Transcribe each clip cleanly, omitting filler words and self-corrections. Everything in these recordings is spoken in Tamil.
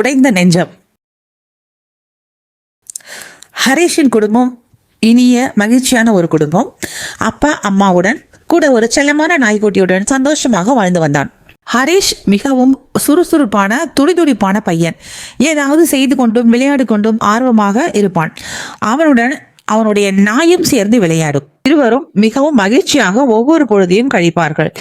உடைந்த நெஞ்சம். ஹரிஷின் குடும்பம் இனிய மகிழ்ச்சியான ஒரு குடும்பம். அப்பா அம்மாவுடன் கூட ஒரு செல்லமான நாய்க்குட்டியுடன் சந்தோஷமாக வாழ்ந்து வந்தான். ஹரிஷ் மிகவும் சுறுசுறுப்பான துடிதுடிப்பான பையன். ஏதாவது செய்து கொண்டும் விளையாடு கொண்டும் ஆர்வமாக இருப்பான். அவனுடன் அவனுடைய நாயும் சேர்ந்து விளையாடும். இருவரும் மிகவும் மகிழ்ச்சியாக ஒவ்வொரு பொழுதையும் கழிப்பார்கள்.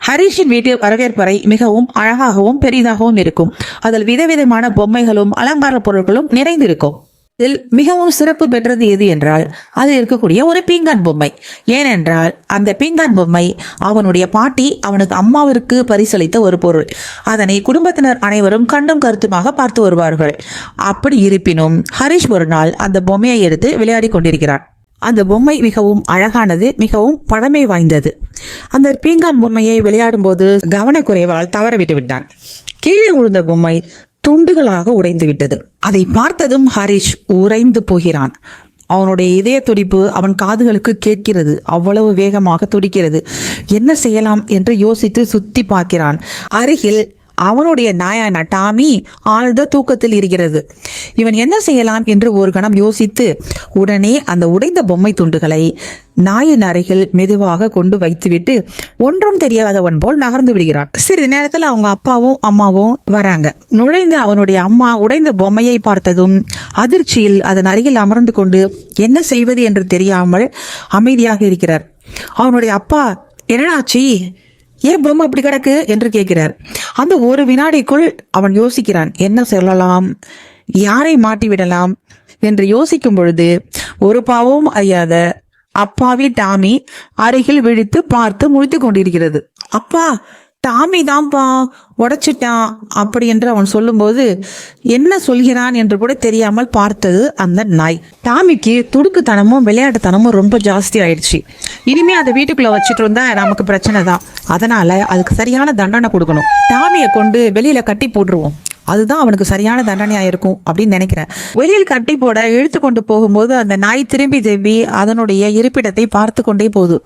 ஹரிஷின் வீட்டு வரவேற்பறை மிகவும் அழகாகவும் பெரிதாகவும் இருக்கும். அதில் விதவிதமான பொம்மைகளும் அலங்கார பொருட்களும் நிறைந்திருக்கும். இதில் மிகவும் சிறப்பு பெற்றது எது என்றால் அது இருக்கக்கூடிய ஒரு பீங்கான் பொம்மை. ஏனென்றால் அந்த பீங்கான் பொம்மை அவனுடைய பாட்டி அவனுக்கு அம்மாவிற்கு பரிசளித்த ஒரு பொருள். அதனை குடும்பத்தினர் அனைவரும் கண்டும் கருத்துமாக பார்த்து வருவார்கள். அப்படி இருப்பினும் ஹரிஷ் ஒரு நாள் அந்த பொம்மையை எடுத்து விளையாடி கொண்டிருக்கிறான். அந்த பொம்மை மிகவும் அழகானது, மிகவும் பழமை வாய்ந்தது. அந்த பீங்கான் பொம்மையை விளையாடும் போது கவனக்குறைவால் தவற விட்டு விட்டான். கீழே விழுந்த பொம்மை துண்டுகளாக உடைந்து விட்டது. அதை பார்த்ததும் ஹரிஷ் உறைந்து போகிறான். அவனுடைய இதய துடிப்பு அவன் காதுகளுக்கு கேட்கிறது. அவ்வளவு வேகமாக துடிக்கிறது. என்ன செய்யலாம் என்று யோசித்து சுத்தி பார்க்கிறான். அருகில் அவனுடைய நாயான டாமி ஆழ்ந்த தூக்கத்தில் இருக்கிறது. இவன் என்ன செய்யலாம் என்று ஒரு கணம் யோசித்து உடனே அந்த உடைந்த பொம்மை துண்டுகளை நாயின் அருகில் மெதுவாக கொண்டு வைத்துவிட்டு ஒன்றும் தெரியாதவன் போல் நகர்ந்து விடுகிறான். சிறிது நேரத்தில் அவங்க அப்பாவும் அம்மாவும் வராங்க. நுழைந்து அவனுடைய அம்மா உடைந்த பொம்மையை பார்த்ததும் அதிர்ச்சியில் அதன் அருகில் அமர்ந்து கொண்டு என்ன செய்வது என்று தெரியாமல் அமைதியாக இருக்கிறார். அவனுடைய அப்பா என்னடாச்சி, ஏன் பொம்மை அப்படி கிடக்கு என்று கேட்கிறார். அந்த ஒரு வினாடிக்குள் அவன் யோசிக்கிறான், என்ன சொல்லலாம், யாரை மாட்டி விடலாம் என்று யோசிக்கும் பொழுது ஒரு பாவமும் அறியாத அப்பாவி டாமி அருகில் விழித்து பார்த்து முழித்து கொண்டிருக்கிறது. அப்பா, டாமி தான்ப்பா உடைச்சிட்டான் அப்படி என்று அவன் சொல்லும்போது என்ன சொல்கிறான் என்று கூட தெரியாமல் பார்த்தது அந்த நாய். டாமிக்கு துடுக்குத்தனமும் விளையாட்டுத்தனமும் ரொம்ப ஜாஸ்தி ஆயிடுச்சு. இனிமே அதை வீட்டுக்குள்ள வச்சுட்டு இருந்தா நமக்கு பிரச்சனை தான். அதனால அதுக்கு சரியான தண்டனை கொடுக்கணும். டாமியை கொண்டு வெளியில கட்டி போட்டுருவோம், அதுதான் அவனுக்கு சரியான தண்டனையா இருக்கும் அப்படின்னு நினைக்கிறேன். வெளியில் கட்டி போட இழுத்து கொண்டு போகும்போது அந்த நாய் திரும்பி அதனுடைய இருப்பிடத்தை பார்த்து கொண்டே போகுது.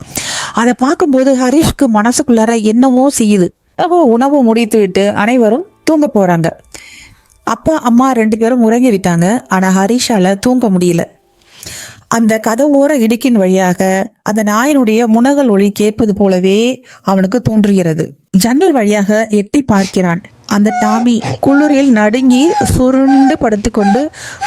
அதை பார்க்கும்போது ஹரிஷ்க்கு மனசுக்குள்ளார என்னவோ செய்யுது. உணவு முடித்து விட்டு அனைவரும் தூங்க போறாங்க. அப்பா அம்மா 2 பேரும் உறங்கி விட்டாங்க. ஆனா ஹரிஷால தூங்க முடியல. அந்த கதவோர இடுக்கின் வழியாக அந்த நாயினுடைய முனகல் ஒளி கேட்பது போலவே அவனுக்கு தோன்றுகிறது. ஜன்னல் வழியாக எட்டி பார்க்கிறான். அந்த டாமி குளிரில் நடுங்கி சுருண்டு படுத்துக்கொண்டு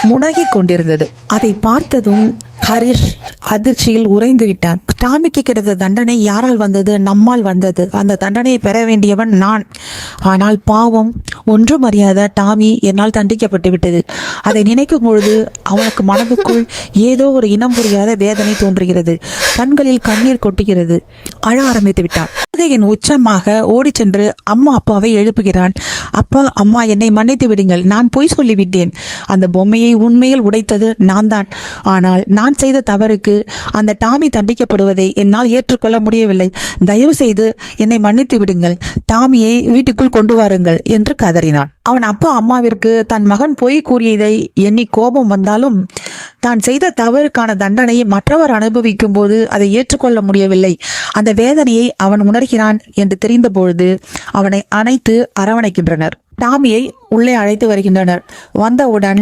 முனகி கொண்டிருந்தது. அதை பார்த்ததும் ஹரிஷ் அதிர்ச்சியில் உறைந்து விட்டான். டாமிக்கு கிடைத்த தண்டனை யாரால் வந்தது? நம்மால் வந்தது. அந்த தண்டனையை பெற வேண்டியவன் நான். ஆனால் பாவம், ஒன்றும் அறியாத டாமி என்னால் தண்டிக்கப்பட்டு விட்டது. அதை நினைக்கும் பொழுது அவனுக்கு மனதுக்குள் ஏதோ ஒரு இனம் புரியாத வேதனை தோன்றுகிறது. கண்களில் கண்ணீர் கொட்டுகிறது. அழ ஆரம்பித்து விட்டான். என் உச்சமாக ஓடி சென்று அம்மா அப்பாவை எழுப்புகிறான். அப்பா அம்மா, என்னை மன்னித்து விடுங்கள், நான் பொய் சொல்லிவிட்டேன். அந்த பொம்மையை உண்மையில் உடைத்தது நான் தான். ஆனால் நான் செய்த தவறுக்கு அந்த டாமி தண்டிக்கப்படுவதை என்னால் ஏற்றுக்கொள்ள முடியவில்லை. தயவு செய்து என்னை மன்னித்து விடுங்கள், டாமியை வீட்டுக்குள் கொண்டு வாருங்கள் என்று கதறினான். அவன் அப்பா அம்மாவிற்கு தன் மகன் பொய் கூறியதை எண்ணி கோபம் வந்தாலும் தான் செய்த தவறுக்கான தண்டனையை மற்றவர் அனுபவிக்கும் போது அதை ஏற்றுக்கொள்ள முடியவில்லை. அந்த வேதனையை அவன் உணர்கிறான் என்று தெரிந்த பொழுது அவனை அணைத்து அரவணைக்கின்றனர். டாமியை உள்ளே அழைத்து வருகின்றனர். வந்தவுடன்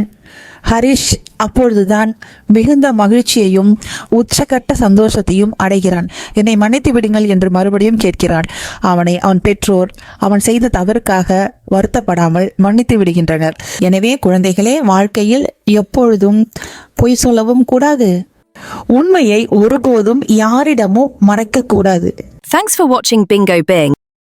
ஹரிஷ் அப்பொழுதுதான் மிகுந்த மகிழ்ச்சியையும் உச்சகட்ட சந்தோஷத்தையும் அடைகிறான். என்னை மன்னித்து விடுங்கள் என்று மறுபடியும் கேட்கிறான். அவனை அவன் பெற்றோர் அவன் செய்த தவறுக்காக வருத்தப்படாமல் மன்னித்து விடுகின்றனர். எனவே குழந்தைகளே, வாழ்க்கையில் எப்பொழுதும் பொய் சொல்லவும் கூடாது. உண்மையை ஒருபோதும் யாரிடமும் மறைக்க கூடாது. Thanks for watching Bingo Bing.